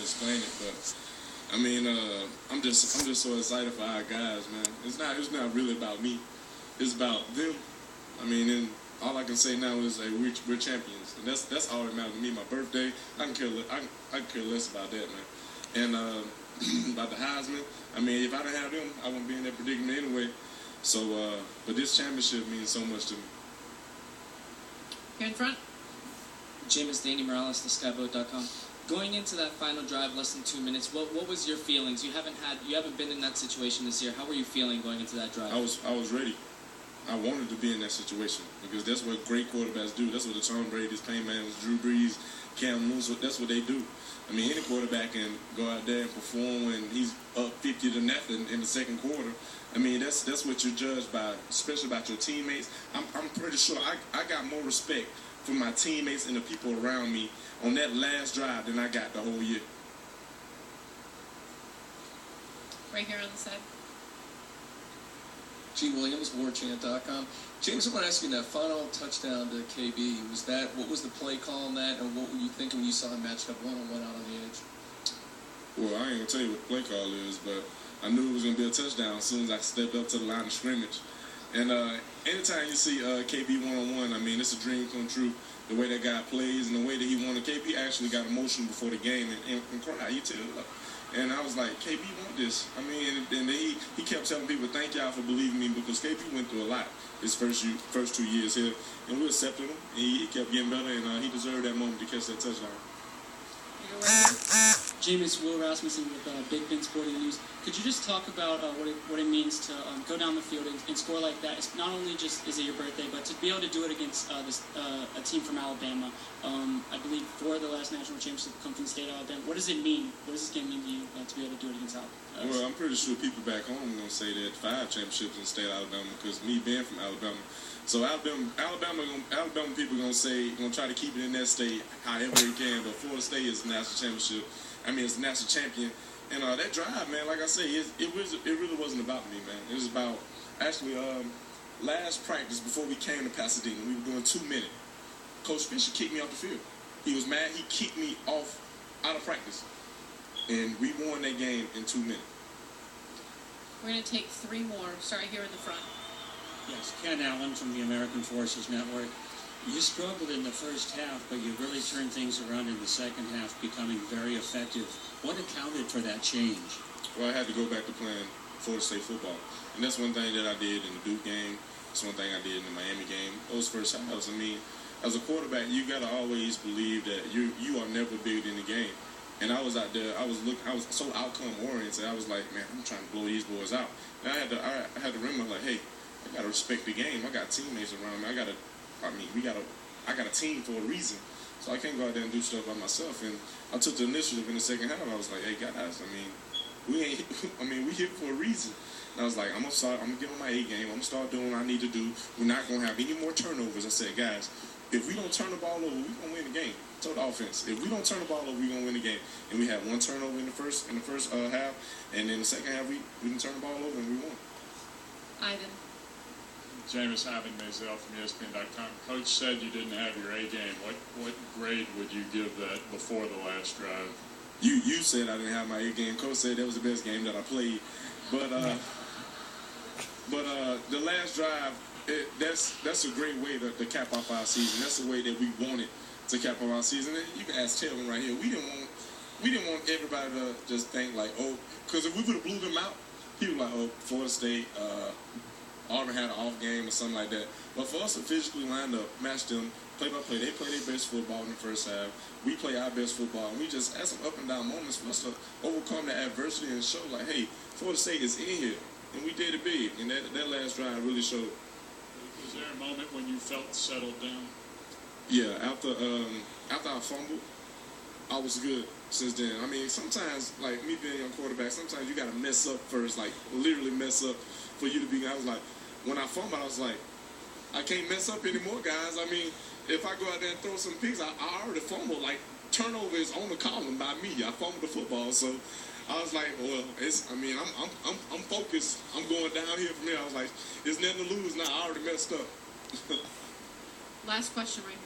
explain it, but I mean, I'm just so excited for our guys, man. It's not really about me. It's about them. I mean, and all I can say now is we're champions, and that's all that matters to me. My birthday, I can care less about that, man. And about the Heisman, I mean, if I didn't have them, I wouldn't be in that predicament anyway. So, but this championship means so much to me. Here in front. Jameis, Danny Morales, theskyboat.com. Going into that final drive, less than 2 minutes, what was your feelings? You haven't been in that situation this year. How were you feeling going into that drive? I was ready. I wanted to be in that situation because that's what great quarterbacks do. That's what the Tom Brady's, Peyton Manning's, Drew Brees, Cam Newton, that's what they do. I mean, any quarterback can go out there and perform when he's up 50-0 in the second quarter. I mean, that's what you're judged by, especially about your teammates. I'm pretty sure I got more respect for my teammates and the people around me on that last drive than I got the whole year. Right here on the side. G. Williams, WarChant.com. James, I want to ask you, that final touchdown to KB, what was the play call on that, and what were you thinking when you saw him matched up one-on-one out on the edge? Well, I ain't going to tell you what the play call is, but I knew it was going to be a touchdown as soon as I stepped up to the line of scrimmage. And anytime you see KB one-on-one, I mean, it's a dream come true. The way that guy plays and the way that he wanted. KB actually got emotional before the game and cried. He teared up. And I was like, KB want this. I mean, and he kept telling people, thank y'all for believing me, because KB went through a lot his first 2 years here. And we accepted him. And he kept getting better, and he deserved that moment to catch that touchdown. Jameis, Will Rasmussen with Big Ben Sporting News. Could you just talk about what it means to go down the field and score like that? It's not only just is it your birthday, but to be able to do it against a team from Alabama. I believe 4 of the last national championships come from the state of Alabama. What does it mean? What does this game mean to you to be able to do it against Alabama? Well, I'm pretty sure people back home are going to say that 5 championships in the state of Alabama, because me being from Alabama. So Alabama people going to try to keep it in that state however they can, but Florida State is a national championship. I mean, it's a national champion. And that drive, man, like I say, it really wasn't about me, man. It was about, actually, last practice before we came to Pasadena, we were doing 2 minutes. Coach Fisher kicked me off the field. He was mad. He kicked me out of practice. And we won that game in 2 minutes. We're going to take 3 more. Sorry, here in the front. Yes, Ken Allen from the American Forces Network. You struggled in the first half, but you really turned things around in the second half, becoming very effective. What accounted for that change? Well, I had to go back to playing Florida State football. And that's one thing that I did in the Duke game. That's one thing I did in the Miami game. Those first halves, I mean, as a quarterback, you got to always believe that you are never bigger than the game. And I was out there, I was so outcome oriented. I was like, man, I'm trying to blow these boys out. And I had to remember, like, hey, I got to respect the game. I got teammates around me. I got a team for a reason. So I can't go out there and do stuff by myself. And I took the initiative in the second half. I was like, hey, guys, we here for a reason. And I was like, I'm gonna get on my A game. I'm gonna start doing what I need to do. We're not gonna have any more turnovers. I said, guys, if we don't turn the ball over, we're gonna win the game. So the offense, if we don't turn the ball over, we're gonna win the game. And we had 1 turnover in the first half, and in the second half we didn't turn the ball over and we won. Ivan. Jameis, Ivan Mazel from ESPN.com. Coach said you didn't have your A game. What grade would you give that before the last drive? You said I didn't have my A game. Coach said that was the best game that I played. But the last drive, that's a great way to cap off our season. That's the way that we wanted to cap off our season. And you can ask Taylor right here. We didn't want everybody to just think like, oh, because if we would have blew them out, people like, oh, Florida State, Auburn had an off game or something like that. But for us to physically line up, match them, play by play, they play their best football in the first half. We play our best football. And we just had some up and down moments for us to overcome the adversity and show like, hey, Florida State is in here. And we did it big. And that last drive really showed. Was there a moment when you felt settled down? Yeah, after I fumbled, I was good since then. I mean, sometimes, like me being a quarterback, sometimes you got to mess up first, like literally mess up for you to be. I was like, when I fumbled, I was like, I can't mess up anymore, guys. I mean, if I go out there and throw some picks, I already fumbled. Like, turnover is on the column by me. I fumbled the football, so I was like, well, I'm focused. I'm going down here from here. I was like, there's nothing to lose now. I already messed up. Last question right here.